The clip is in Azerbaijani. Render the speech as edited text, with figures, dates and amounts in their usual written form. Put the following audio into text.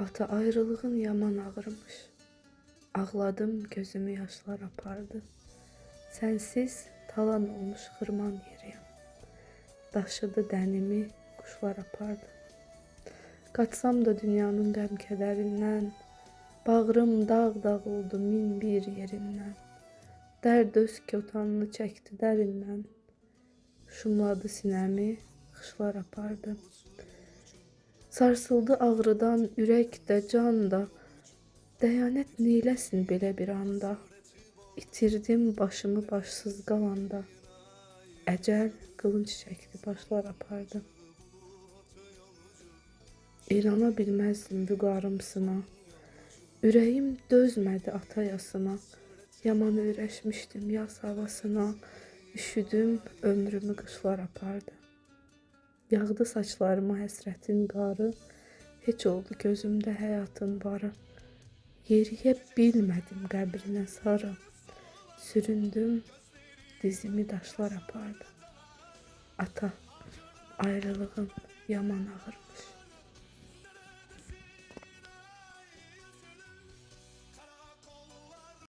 Ata ayrılığın yaman ağırmış. Ağladım, gözümü yaşlar apardı. Sensiz talan olmuş xırman yeriyəm. Daşıdı dənimi, quşlar apardı. Qaçsam da dünyanın qəm kədərindən, bağrım dağ-dağ oldu min bir yerindən. Dərd öz kötanını çəkdi dərindən, şumladı sinəmi, qışlar apardı. Sarsıldı ağrıdan ürək də, can da, dəyanət neyləsin belə bir anda. İtirdim başımı başsız qalanda, əcəl qılınc çəkdi, başlar apardı. İnana bilməzdim vüqarımsına, ürəyim dözmədi ata yasına. Yaman öyrəşmişdim yaz havasına, üşüdüm, ömrümü qışlar apardı. Yağdı saçlarıma həsrətin qarı, heç oldu gözümdə həyatın varı. Yeriyə bilmədim qəbrinə sarı, süründüm, dizimi daşlar apardı. Ata, ayrılığın yaman ağırmış.